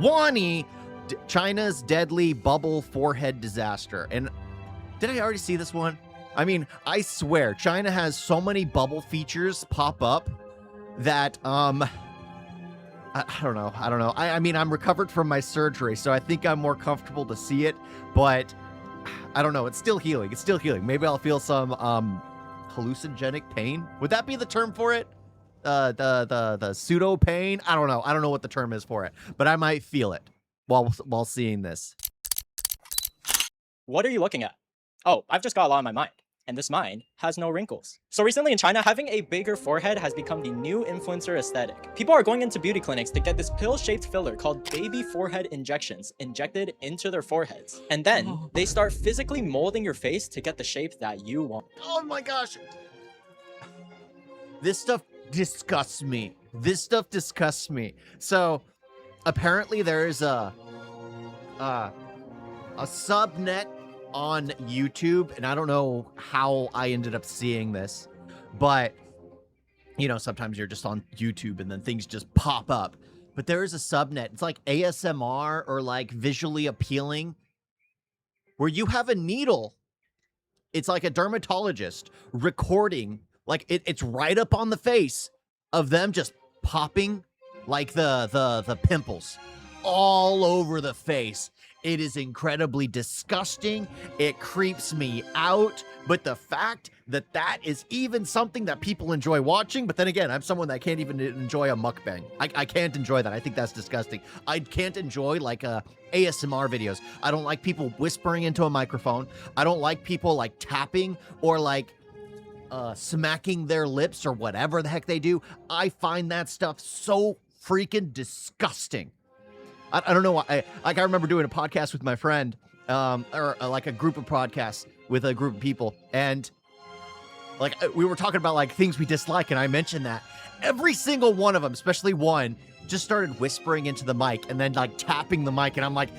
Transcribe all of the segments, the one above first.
Wani, China's deadly bubble forehead disaster. And did I already see this one? I mean, I swear, China has so many bubble features pop up that, I don't know. I mean, I'm recovered from my surgery, so I think I'm more comfortable to see it, but I don't know. It's still healing. It's still healing. Maybe I'll feel some, hallucinogenic pain. Would that be the term for it? The pseudo pain? I don't know. I don't know what the term is for it, but I might feel it while seeing this. What are you looking at? Oh, I've just got a lot on my mind. And this mind has no wrinkles. So recently in China, having a bigger forehead has become the new influencer aesthetic. People are going into beauty clinics to get this pill-shaped filler called baby forehead injections injected into their foreheads. And then they start physically molding your face to get the shape that you want. Oh my gosh. This stuff disgusts me. This stuff disgusts me. So apparently there is a subnet on YouTube, and I don't know how I ended up seeing this, but you know, sometimes you're just on YouTube and then things just pop up. But there is a subnet. It's like ASMR or like visually appealing, where you have a needle. It's like a dermatologist recording, like it's right up on the face of them just popping like the pimples all over the face. It is incredibly disgusting. It creeps me out. But the fact that that is even something that people enjoy watching, but then again, I'm someone that can't even enjoy a mukbang. I can't enjoy that. I think that's disgusting. I can't enjoy like ASMR videos. I don't like people whispering into a microphone. I don't like people like tapping or like smacking their lips or whatever the heck they do. I find that stuff so freaking disgusting. I don't know why. I remember doing a podcast with my friend, or like a group of podcasts with a group of people, and like we were talking about like things we dislike, and I mentioned that every single one of them, especially one, just started whispering into the mic and then like tapping the mic, and I'm like,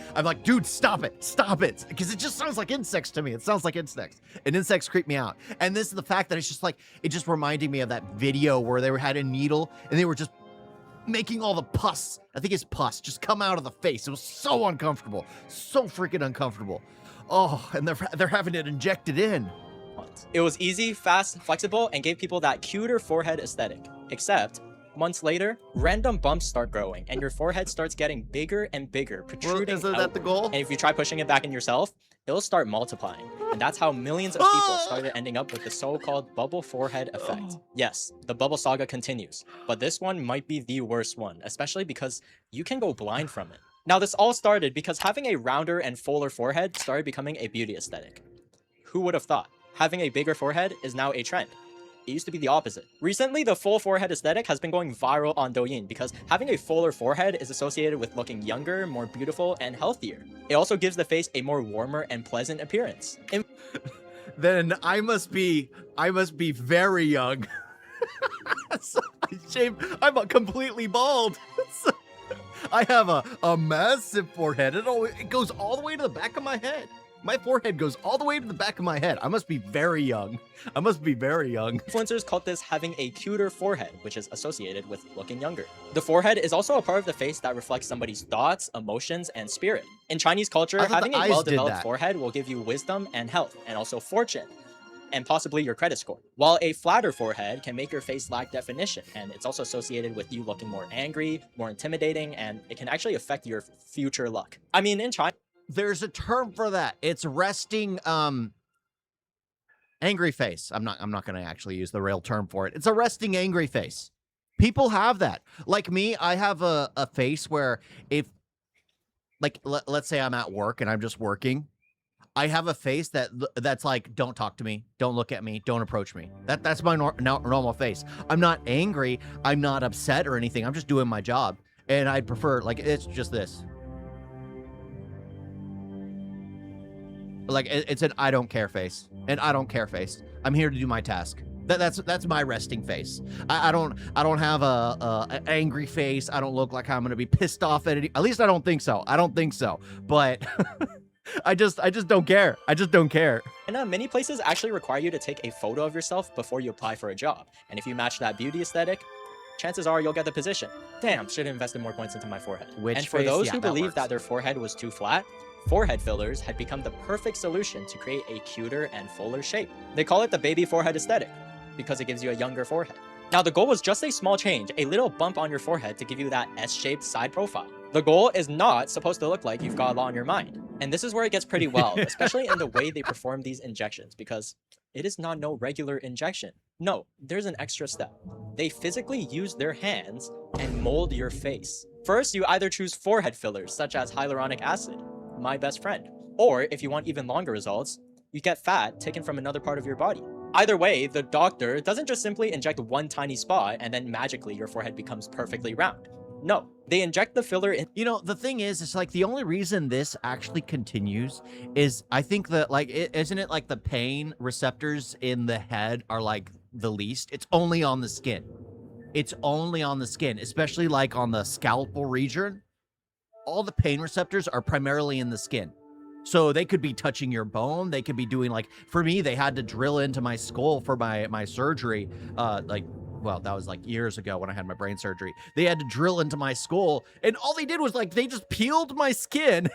dude, stop it, because it just sounds like insects to me. It sounds like insects, and insects creep me out. And this is the fact that it's just like it just reminded me of that video where they had a needle and they were just making all the pus, I think it's pus, just come out of the face. It was so uncomfortable, so freaking uncomfortable. Oh, and they're having it injected in. It was easy, fast, flexible, and gave people that cuter forehead aesthetic. Except, months later, random bumps start growing, and your forehead starts getting bigger and bigger, protruding Isn't that the goal? And if you try pushing it back in yourself, it'll start multiplying. And that's how millions of people started ending up with the so-called bubble forehead effect. Yes, the bubble saga continues, but this one might be the worst one, especially because you can go blind from it. Now, this all started because having a rounder and fuller forehead started becoming a beauty aesthetic. Who would have thought? Having a bigger forehead is now a trend. It used to be the opposite. Recently, the full forehead aesthetic has been going viral on Douyin because having a fuller forehead is associated with looking younger, more beautiful, and healthier. It also gives the face a more warmer and pleasant appearance. Then I must be very young. So I'm completely bald. So I have a massive forehead. It goes all the way to the back of my head. My forehead goes all the way to the back of my head. I must be very young. Influencers call this having a cuter forehead, which is associated with looking younger. The forehead is also a part of the face that reflects somebody's thoughts, emotions, and spirit. In Chinese culture, having a well-developed forehead will give you wisdom and health, and also fortune, and possibly your credit score. While a flatter forehead can make your face lack definition, and it's also associated with you looking more angry, more intimidating, and it can actually affect your future luck. I mean, in China, there's a term for that. It's resting angry face. I'm not gonna actually use the real term for it. It's a resting angry face. People have that. Like me, I have a face where if like let's say I'm at work and I'm just working, I have a face that's like, don't talk to me, don't look at me, don't approach me. That's my normal face. I'm not angry, I'm not upset or anything. I'm just doing my job, and I'd prefer like it's just this. Like it's an I don't care face, and I don't care face. I'm here to do my task. That's my resting face. I don't have a angry face. I don't look like I'm gonna be pissed off at it. At least I don't think so. But I just don't care. I just don't care. And many places actually require you to take a photo of yourself before you apply for a job. And if you match that beauty aesthetic, chances are you'll get the position. Damn, should have invested more points into my forehead. Which And for face? those Yeah, who that believed works. that their forehead was too flat, forehead fillers had become the perfect solution to create a cuter and fuller shape. They call it the baby forehead aesthetic because it gives you a younger forehead. Now, the goal was just a small change, a little bump on your forehead to give you that S-shaped side profile. The goal is not supposed to look like you've got a lot on your mind. And this is where it gets pretty wild, especially in the way they perform these injections, because it is not no regular injection. No, there's an extra step. They physically use their hands and mold your face. First, you either choose forehead fillers, such as hyaluronic acid, my best friend. Or if you want even longer results, you get fat taken from another part of your body. Either way, the doctor doesn't just simply inject one tiny spot and then magically your forehead becomes perfectly round. No, they inject the filler in. You know, the thing is, it's like the only reason this actually continues is I think that, like, isn't it like the pain receptors in the head are like the least? It's only on the skin. It's only on the skin, especially like on the scalpel region. All the pain receptors are primarily in the skin. So they could be touching your bone. They could be doing, like, for me, they had to drill into my skull for my surgery. Well, that was like years ago when I had my brain surgery. They had to drill into my skull, and all they did was, like, they just peeled my skin,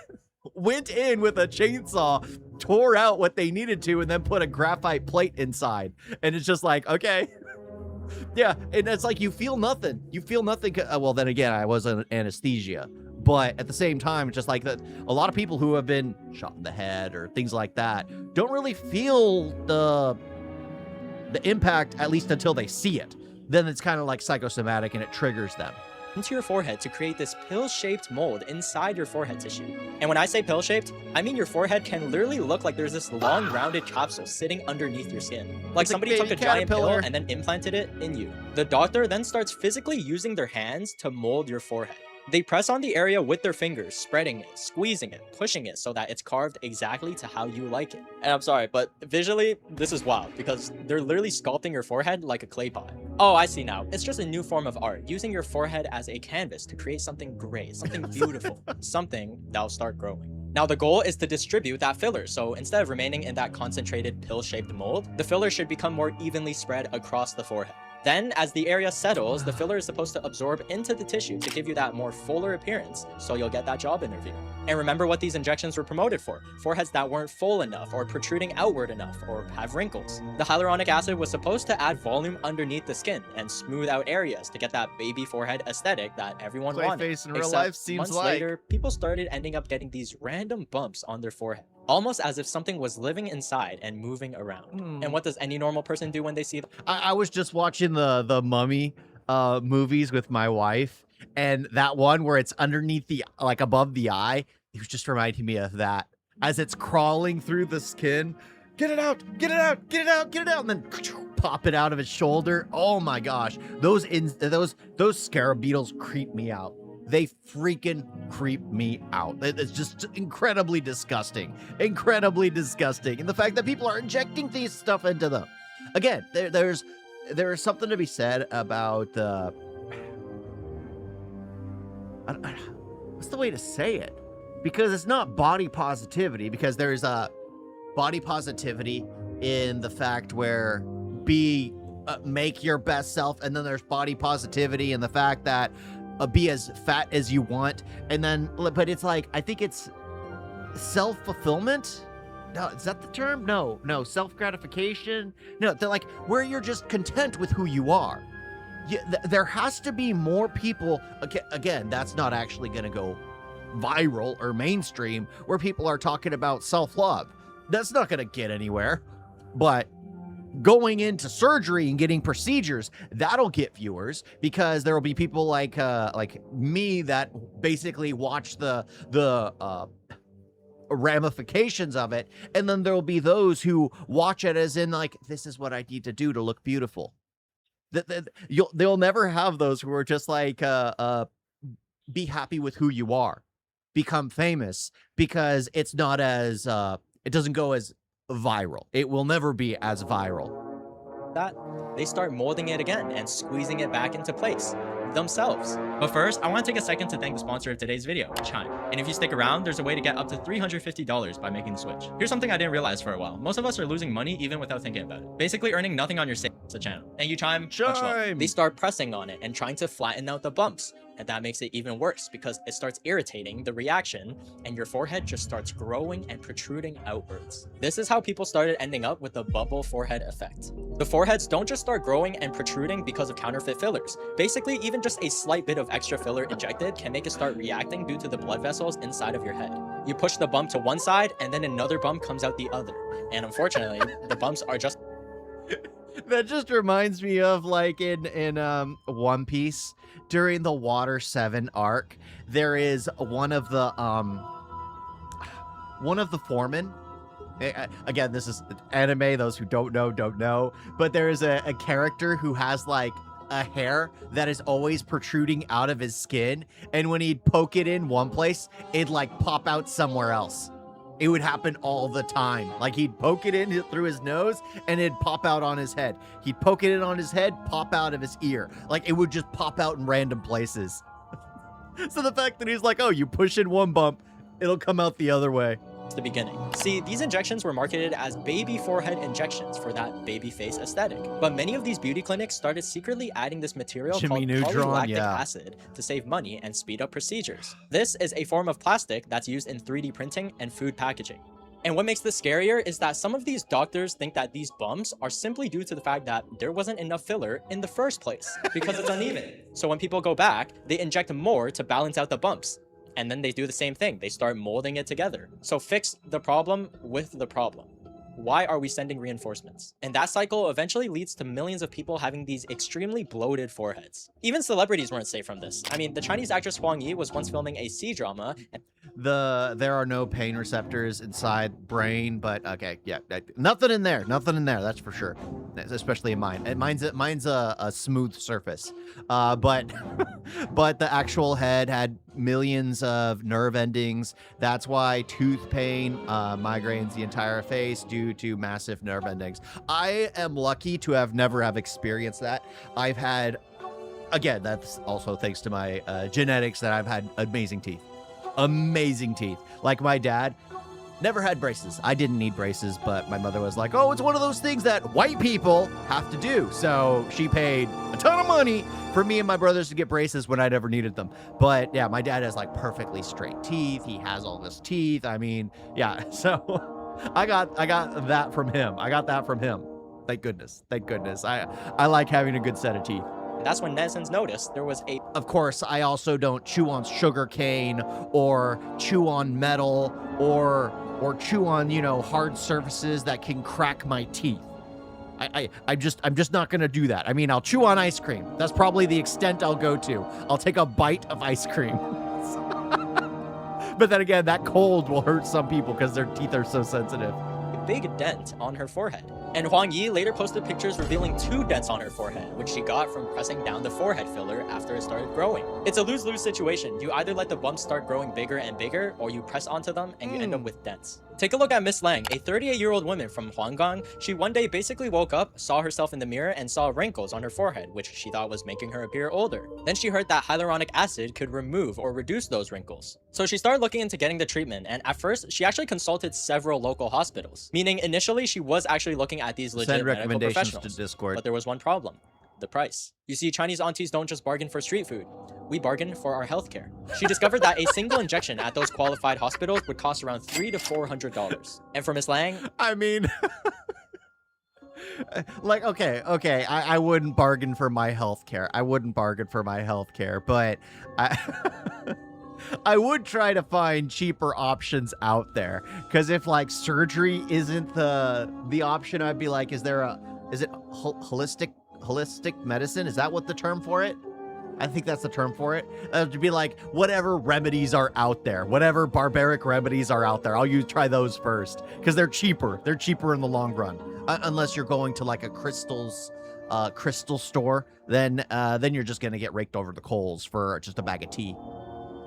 went in with a chainsaw, tore out what they needed to, and then put a graphite plate inside. And it's just like, okay. Yeah, and it's like you feel nothing. You feel nothing. Well, then again, I was on anesthesia. But at the same time, it's just like that. A lot of people who have been shot in the head or things like that don't really feel the impact, at least until they see it. Then it's kind of like psychosomatic and it triggers them. Into your forehead to create this pill-shaped mold inside your forehead tissue. And when I say pill-shaped, I mean your forehead can literally look like there's this long rounded capsule sitting underneath your skin. Like somebody took a giant pill and then implanted it in you. The doctor then starts physically using their hands to mold your forehead. They press on the area with their fingers, spreading it, squeezing it, pushing it so that it's carved exactly to how you like it. And I'm sorry, but visually, this is wild because they're literally sculpting your forehead like a clay pot. Oh, I see now. It's just a new form of art, using your forehead as a canvas to create something great, something beautiful, something that'll start growing. Now, the goal is to distribute that filler, so instead of remaining in that concentrated pill-shaped mold, the filler should become more evenly spread across the forehead. Then, as the area settles, the filler is supposed to absorb into the tissue to give you that more fuller appearance, so you'll get that job interview. And remember what these injections were promoted for: foreheads that weren't full enough, or protruding outward enough, or have wrinkles. The hyaluronic acid was supposed to add volume underneath the skin and smooth out areas to get that baby forehead aesthetic that everyone wanted. Clayface in real Except life seems months like. later, people started ending up getting these random bumps on their forehead, almost as if something was living inside and moving around. And what does any normal person do when they see them? I was just watching the Mummy movies with my wife, and that one where it's underneath the, like, above the eye, it was just reminding me of that as it's crawling through the skin. Get it out, get it out, get it out, get it out, and then pop it out of his shoulder. Oh my gosh, those scarab beetles creep me out. They freaking creep me out. It's just incredibly disgusting. Incredibly disgusting. And the fact that people are injecting these stuff into them. Again, there is something to be said about what's the way to say it? Because it's not body positivity, because there's a body positivity in the fact where make your best self, and then there's body positivity in the fact that be as fat as you want, and then, but it's like, I think it's self-fulfillment. No, is that the term? No, self-gratification. No, they're like where you're just content with who you are. There has to be more people. Again, that's not actually going to go viral or mainstream where people are talking about self-love. That's not going to get anywhere. But going into surgery and getting procedures, that'll get viewers, because there will be people like me that basically watch the ramifications of it, and then there will be those who watch it as in, like, this is what I need to do to look beautiful. They'll never have those who are just like be happy with who you are, become famous, because it's not as it doesn't go as viral. It will never be as viral. That they start molding it again and squeezing it back into place themselves. But first, I want to take a second to thank the sponsor of today's video, Chime. And if you stick around, there's a way to get up to $350 by making the switch. Here's something I didn't realize for a while. Most of us are losing money even without thinking about it. Basically earning nothing on your savings. It's a channel. And you chime. Much love. Chime. They start pressing on it and trying to flatten out the bumps. And that makes it even worse because it starts irritating the reaction and your forehead just starts growing and protruding outwards. This is how people started ending up with the bubble forehead effect. The foreheads don't just start growing and protruding because of counterfeit fillers. Basically, even just a slight bit of extra filler injected can make it start reacting due to the blood vessels inside of your head. You push the bump to one side and then another bump comes out the other. And unfortunately, the bumps are just... That just reminds me of like in One Piece during the Water 7 arc, there is one of the foremen. Again, this is anime. Those who don't know. But there is a character who has like a hair that is always protruding out of his skin, and when he'd poke it in one place, it'd like pop out somewhere else. It would happen all the time. Like he'd poke it in through his nose and it'd pop out on his head. He'd poke it in on his head, pop out of his ear. Like it would just pop out in random places. So the fact that he's like, oh, you push in one bump, it'll come out the other way. the beginning. See, these injections were marketed as baby forehead injections for that baby face aesthetic. But many of these beauty clinics started secretly adding this material called polylactic acid to save money and speed up procedures. This is a form of plastic that's used in 3D printing and food packaging. And what makes this scarier is that some of these doctors think that these bumps are simply due to the fact that there wasn't enough filler in the first place because it's uneven. So when people go back, they inject more to balance out the bumps. And then they do the same thing. They start molding it together. So fix the problem with the problem. Why are we sending reinforcements? And that cycle eventually leads to millions of people having these extremely bloated foreheads. Even celebrities weren't safe from this. I mean, the Chinese actress Huang Yi was once filming a C-drama. There are no pain receptors inside brain, but okay, yeah, nothing in there, that's for sure, especially in mine. And mine's a smooth surface, but the actual head had millions of nerve endings. That's why tooth pain, migraines the entire face due to massive nerve endings. I am lucky to have never experienced that. I've had, again, that's also thanks to my genetics, that I've had amazing teeth. Like my dad never had braces. I didn't need braces, but my mother was like, oh, it's one of those things that white people have to do. So she paid a ton of money for me and my brothers to get braces when I never needed them. But yeah, my dad has like perfectly straight teeth. He has all his teeth. I mean, yeah. So I got that from him. Thank goodness. I like having a good set of teeth. That's when netizens noticed there was a... Of course, I also don't chew on sugar cane or chew on metal or chew on, hard surfaces that can crack my teeth. I'm just not gonna do that. I mean, I'll chew on ice cream. That's probably the extent I'll go to. I'll take a bite of ice cream. But then again, that cold will hurt some people because their teeth are so sensitive. Big dent on her forehead. And Huang Yi later posted pictures revealing 2 dents on her forehead, which she got from pressing down the forehead filler after it started growing. It's a lose-lose situation. You either let the bumps start growing bigger and bigger, or you press onto them and you end up with dents. Take a look at Miss Lang, a 38-year-old woman from Huanggang. She one day basically woke up, saw herself in the mirror, and saw wrinkles on her forehead, which she thought was making her appear older. Then she heard that hyaluronic acid could remove or reduce those wrinkles. So she started looking into getting the treatment, and at first, she actually consulted several local hospitals. Meaning, initially, she was actually looking at these legit medical professionals. To Discord. But there was one problem. The price. You see, Chinese aunties don't just bargain for street food. We bargain for our healthcare. She discovered that a single injection at those qualified hospitals would cost around $300 to $400. And for Miss Lang, I mean, like, okay, I wouldn't bargain for my healthcare. But I would try to find cheaper options out there. Because if like surgery isn't the option, I'd be like, is it holistic medicine? Is that what the term for it? I think that's the term for it. To be like, whatever remedies are out there, whatever barbaric remedies are out there, I'll try those first because they're cheaper. They're cheaper in the long run, unless you're going to like a crystal store. Then you're just gonna get raked over the coals for just a bag of tea.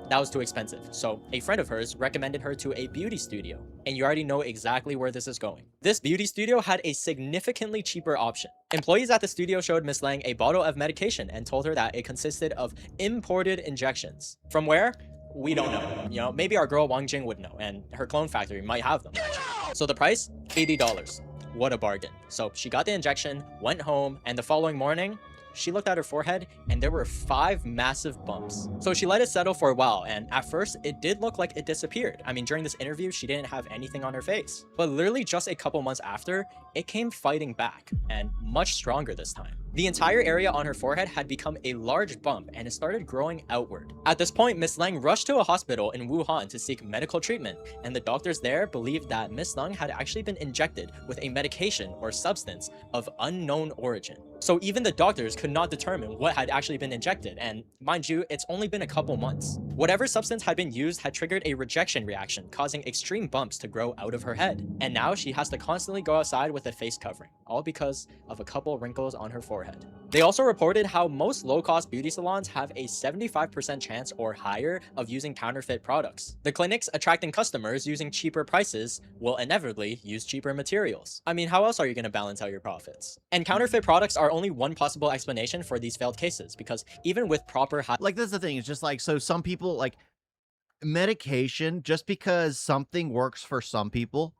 That was too expensive, so a friend of hers recommended her to a beauty studio, and you already know exactly where this is going. This beauty studio had a significantly cheaper option. Employees at the studio showed Miss Lang a bottle of medication and told her that it consisted of imported injections. From where? We don't know. Maybe our girl Wang Jing would know, and her clone factory might have them. So the price? $80. what a bargain. So she got the injection, went home, and the following morning, she looked at her forehead and there were 5 massive bumps. So she let it settle for a while, and at first it did look like it disappeared. I mean, during this interview, she didn't have anything on her face. But literally just a couple months after, it came fighting back, and much stronger this time. The entire area on her forehead had become a large bump and it started growing outward. At this point, Miss Lang rushed to a hospital in Wuhan to seek medical treatment, and the doctors there believed that Miss Lang had actually been injected with a medication or substance of unknown origin. So even the doctors could not determine what had actually been injected, and mind you, it's only been a couple months. Whatever substance had been used had triggered a rejection reaction, causing extreme bumps to grow out of her head. And now she has to constantly go outside with a face covering, all because of a couple wrinkles on her forehead. They also reported how most low-cost beauty salons have a 75% chance or higher of using counterfeit products. The clinics attracting customers using cheaper prices will inevitably use cheaper materials. I mean, how else are you going to balance out your profits? And counterfeit products are only one possible explanation for these failed cases, because even with proper Like, that's the thing. It's just like, so some people, like, medication, just because something works for some people,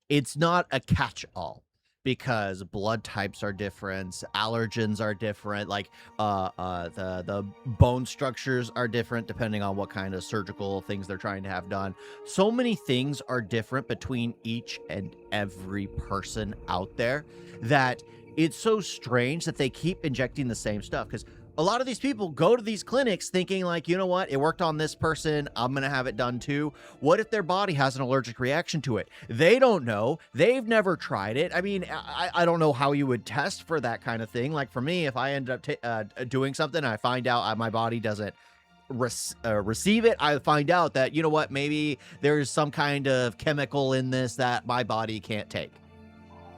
it's not a catch-all, because blood types are different, allergens are different, like the bone structures are different depending on what kind of surgical things they're trying to have done. So many things are different between each and every person out there that it's so strange that they keep injecting the same stuff, because a lot of these people go to these clinics thinking like, you know what, it worked on this person, I'm gonna have it done too. What if their body has an allergic reaction to it? They don't know. They've never tried it. I mean, I don't know how you would test for that kind of thing. Like for me, if I end up doing something and I find out my body doesn't receive it, I find out that, you know what, maybe there's some kind of chemical in this that my body can't take.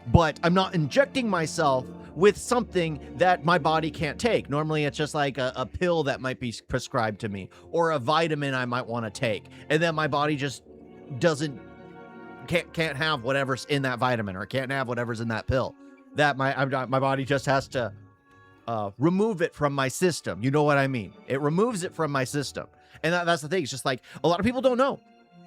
But I'm not injecting myself with something that my body can't take. Normally, it's just like a pill that might be prescribed to me, or a vitamin I might want to take, and then my body just can't have whatever's in that vitamin, or can't have whatever's in that pill. That my body just has to remove it from my system. You know what I mean? It removes it from my system, and that's the thing. It's just like a lot of people don't know.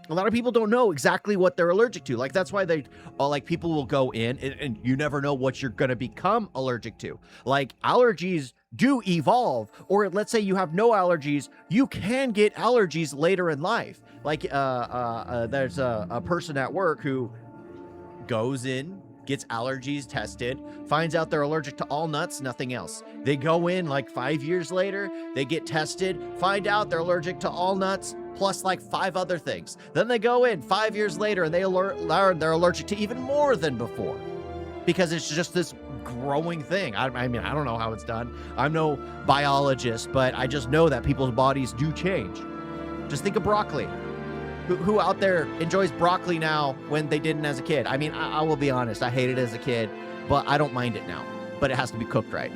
A lot of people don't know exactly what they're allergic to. Like, that's why they, like, people will go in and you never know what you're going to become allergic to. Like, allergies do evolve, or let's say you have no allergies, you can get allergies later in life. Like, there's a person at work who goes in, gets allergies tested, finds out they're allergic to all nuts, nothing else. They go in like 5 years later, they get tested, find out they're allergic to all nuts, plus like 5 other things. Then they go in 5 years later and they learn they're allergic to even more than before, because it's just this growing thing. I mean, I don't know how it's done. I'm no biologist, but I just know that people's bodies do change. Just think of broccoli. Who out there enjoys broccoli now when they didn't as a kid? I mean, I will be honest, I hated it as a kid, but I don't mind it now. But it has to be cooked right.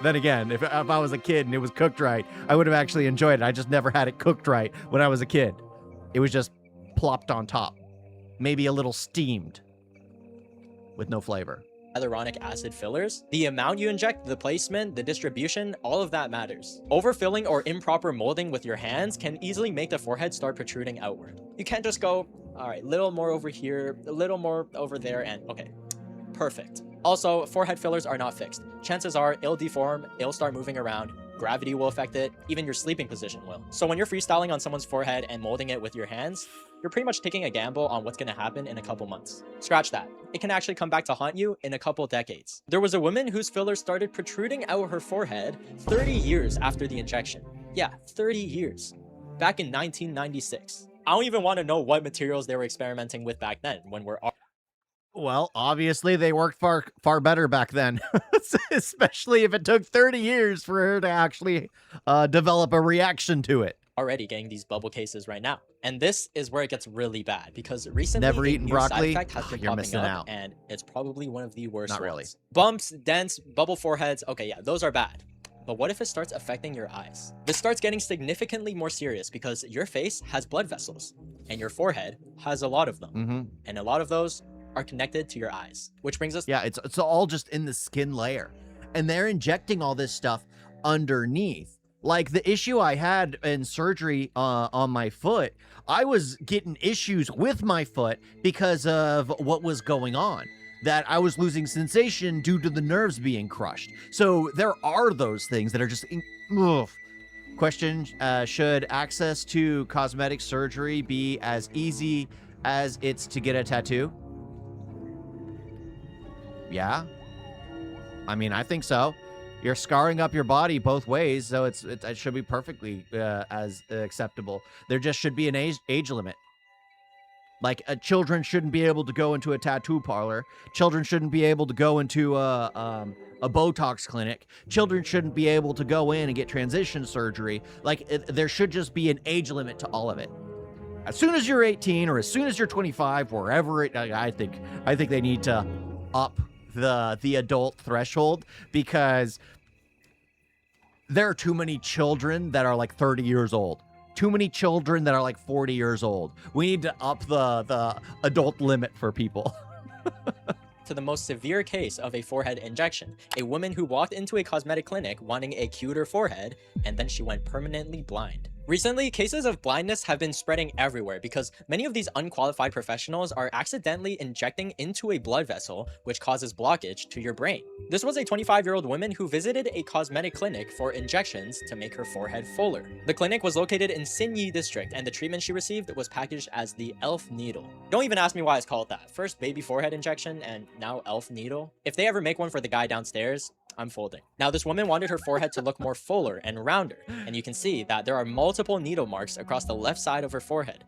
Then again, if I was a kid and it was cooked right, I would have actually enjoyed it. I just never had it cooked right when I was a kid. It was just plopped on top. Maybe a little steamed with no flavor. Hyaluronic acid fillers, the amount you inject, the placement, the distribution, all of that matters. Overfilling or improper molding with your hands can easily make the forehead start protruding outward. You can't just go, all right, little more over here, a little more over there, and okay, perfect. Also, forehead fillers are not fixed. Chances are it'll deform, it'll start moving around, gravity will affect it, even your sleeping position will. So when you're freestyling on someone's forehead and molding it with your hands, you're pretty much taking a gamble on what's going to happen in a couple months. Scratch that. It can actually come back to haunt you in a couple decades. There was a woman whose fillers started protruding out her forehead 30 years after the injection. Yeah, 30 years. Back in 1996. I don't even want to know what materials they were experimenting with back then when we're... Well, obviously they worked far better back then, especially if it took 30 years for her to actually develop a reaction to it. Already getting these bubble cases right now. And this is where it gets really bad, because recently never eaten broccoli, side effect has been you're popping missing up, out. and it's probably one of the worst Not ones. really. Bumps, dents, bubble foreheads, okay, yeah, those are bad. But what if it starts affecting your eyes? This starts getting significantly more serious, because your face has blood vessels, and your forehead has a lot of them. And a lot of those are connected to your eyes, which brings us... Yeah, it's all just in the skin layer, and they're injecting all this stuff underneath. Like the issue I had in surgery on my foot, I was getting issues with my foot because of what was going on. that I was losing sensation due to the nerves being crushed. So there are those things that are just ugh. Question, should access to cosmetic surgery be as easy as it's to get a tattoo? Yeah. I mean, I think so. You're scarring up your body both ways, so it should be perfectly as acceptable. There just should be an age limit. Like, children shouldn't be able to go into a tattoo parlor. Children shouldn't be able to go into a Botox clinic. Children shouldn't be able to go in and get transition surgery. Like, there should just be an age limit to all of it. As soon as you're 18 or as soon as you're 25, wherever it, I think they need to up the adult threshold, because there are too many children that are like 30 years old. Too many children that are like 40 years old. We need to up the adult limit for people. To the most severe case of a forehead injection, a woman who walked into a cosmetic clinic wanting a cuter forehead, and then she went permanently blind. Recently, cases of blindness have been spreading everywhere because many of these unqualified professionals are accidentally injecting into a blood vessel, which causes blockage to your brain. This was a 25-year-old woman who visited a cosmetic clinic for injections to make her forehead fuller. The clinic was located in Sinyi district, and the treatment she received was packaged as the elf needle. Don't even ask me why it's called that. First baby forehead injection, and now elf needle. If they ever make one for the guy downstairs, I'm folding. Now, this woman wanted her forehead to look more fuller and rounder, and you can see that there are multiple needle marks across the left side of her forehead.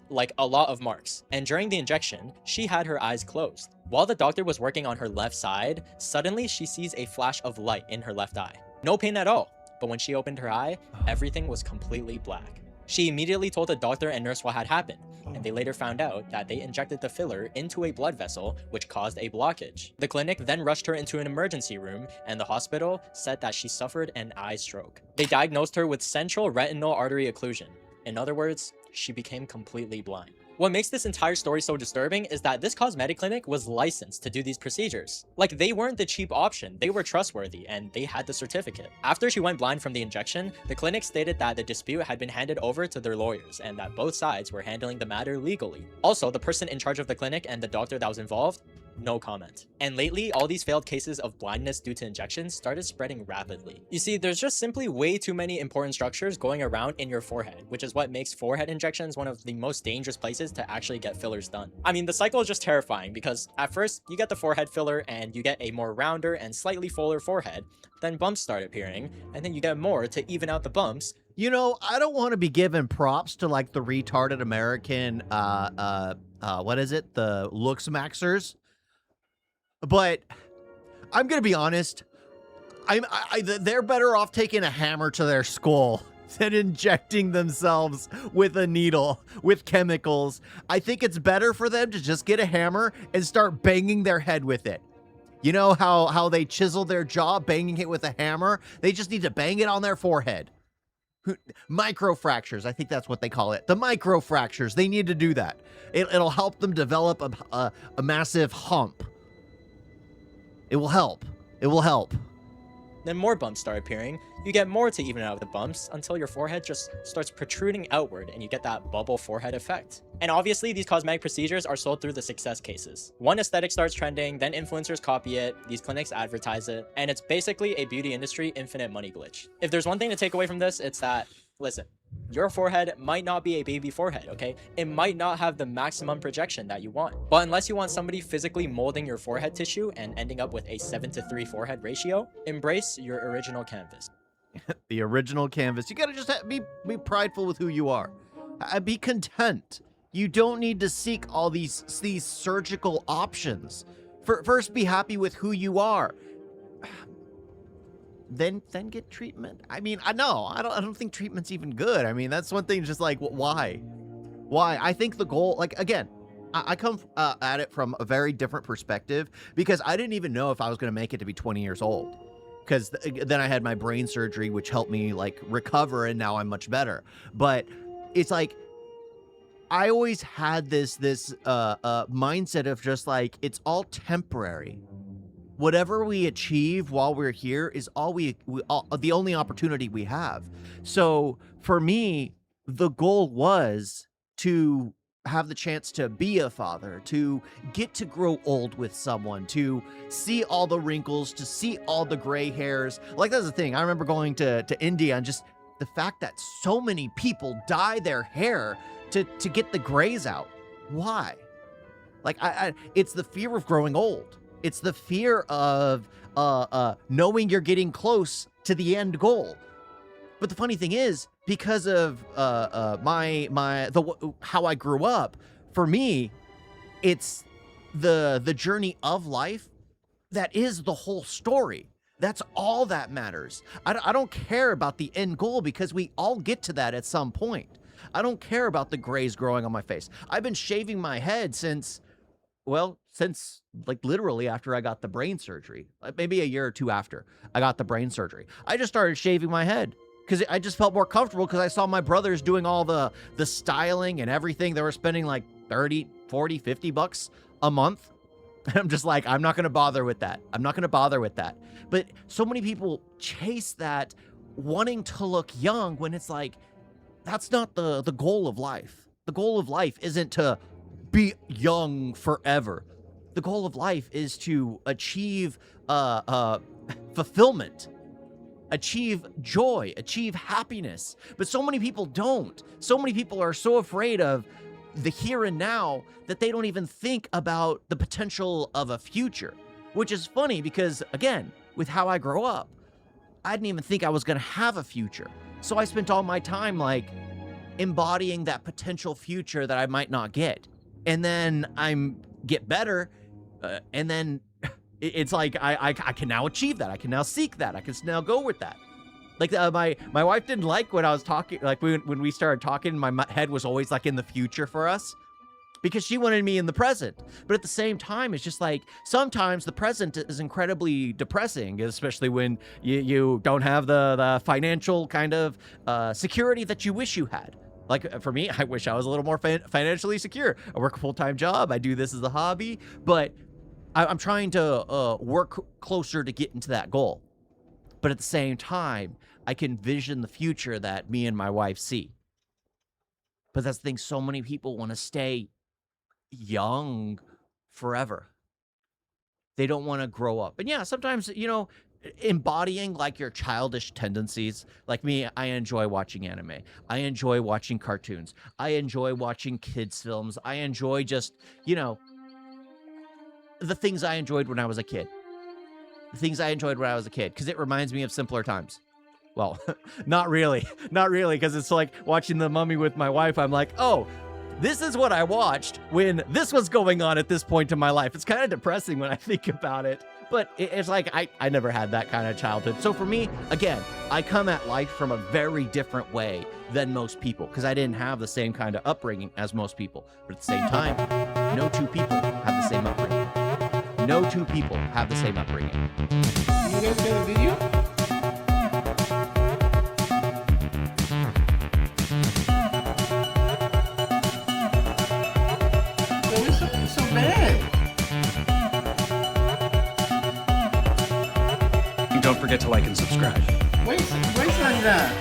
Like, a lot of marks. And during the injection, she had her eyes closed. While the doctor was working on her left side, suddenly she sees a flash of light in her left eye. No pain at all, but when she opened her eye, everything was completely black. She immediately told the doctor and nurse what had happened, and they later found out that they injected the filler into a blood vessel, which caused a blockage. The clinic then rushed her into an emergency room, and the hospital said that she suffered an eye stroke. They diagnosed her with central retinal artery occlusion. In other words, she became completely blind. What makes this entire story so disturbing is that this cosmetic clinic was licensed to do these procedures. Like, they weren't the cheap option, they were trustworthy, and they had the certificate. After she went blind from the injection, the clinic stated that the dispute had been handed over to their lawyers, and that both sides were handling the matter legally. Also, the person in charge of the clinic and the doctor that was involved, no comment. And lately, all these failed cases of blindness due to injections started spreading rapidly. You see, there's just simply way too many important structures going around in your forehead, which is what makes forehead injections one of the most dangerous places to actually get fillers done. I mean, the cycle is just terrifying because at first, you get the forehead filler and you get a more rounder and slightly fuller forehead, then bumps start appearing, and then you get more to even out the bumps. You know, I don't want to be giving props to like the retarded American, what is it? The looks maxers. But I'm gonna be honest, they're better off taking a hammer to their skull than injecting themselves with a needle with chemicals. I think it's better for them to just get a hammer and start banging their head with it. You know how they chisel their jaw, banging it with a hammer? They just need to bang it on their forehead. Microfractures, I think that's what they call it. The microfractures, they need to do that. It'll help them develop a massive hump. It will help. It will help. Then more bumps start appearing. You get more to even out the bumps until your forehead just starts protruding outward and you get that bubble forehead effect. And obviously, these cosmetic procedures are sold through the success cases. One aesthetic starts trending, then influencers copy it, these clinics advertise it, and it's basically a beauty industry infinite money glitch. If there's one thing to take away from this, it's that, listen, your forehead might not be a baby forehead, okay? It might not have the maximum projection that you want. But unless you want somebody physically molding your forehead tissue and ending up with a 7:3 forehead ratio, embrace your original canvas. The original canvas. You gotta just be prideful with who you are. Be content. You don't need to seek all these surgical options. First, be happy with who you are. Then get treatment. I mean, I don't think treatment's even good. I mean, that's one thing. Just like, why? I think the goal, like, again, I come at it from a very different perspective because I didn't even know if I was going to make it to be 20 years old. Because then I had my brain surgery, which helped me like recover, and now I'm much better. But it's like, I always had this mindset of just like, it's all temporary. Whatever we achieve while we're here is all the only opportunity we have. So for me, the goal was to have the chance to be a father, to get to grow old with someone, to see all the wrinkles, to see all the gray hairs. Like, that's the thing. I remember going to India, and just the fact that so many people dye their hair to get the grays out. Why? Like, it's the fear of growing old. It's the fear of knowing you're getting close to the end goal. But the funny thing is, because of how I grew up, for me, it's the journey of life that is the whole story. That's all that matters. I don't care about the end goal, because we all get to that at some point. I don't care about the grays growing on my face. I've been shaving my head since like literally after I got the brain surgery, like maybe a year or two after I got the brain surgery. I just started shaving my head because I just felt more comfortable, because I saw my brothers doing all the styling and everything. They were spending like 30, 40, 50 bucks a month. And I'm just like, I'm not going to bother with that. I'm not going to bother with that. But so many people chase that wanting to look young, when it's like, that's not the goal of life. The goal of life isn't to be young forever. The goal of life is to achieve fulfillment, achieve joy, achieve happiness. But so many people don't. So many people are so afraid of the here and now that they don't even think about the potential of a future, which is funny because, again, with how I grow up, I didn't even think I was going to have a future. So I spent all my time like embodying that potential future that I might not get. And then get better, and then it's like I can now achieve that. I can now seek that. I can now go with that. Like my wife didn't like when I was talking. Like when we started talking, my head was always like in the future for us, because she wanted me in the present. But at the same time, it's just like sometimes the present is incredibly depressing, especially when you don't have the financial kind of security that you wish you had. Like for me, I wish I was a little more financially secure. I work a full-time job. I do this as a hobby, but I'm trying to work closer to getting to that goal. But at the same time, I can vision the future that me and my wife see. But that's the thing. So many people want to stay young forever. They don't want to grow up. And yeah, sometimes, embodying like your childish tendencies. Like me, I enjoy watching anime. I enjoy watching cartoons. I enjoy watching kids films. I enjoy just, the things I enjoyed when I was a kid. The things I enjoyed when I was a kid, because it reminds me of simpler times. Well, not really, because it's like watching The Mummy with my wife. I'm like, oh, this is what I watched when this was going on at this point in my life. It's kind of depressing when I think about it. But it's like I never had that kind of childhood. So for me, again, I come at life from a very different way than most people, because I didn't have the same kind of upbringing as most people. But at the same time, no two people have the same upbringing. No two people have the same upbringing. You guys got a video? So bad. And don't forget to like and subscribe. Wait on that.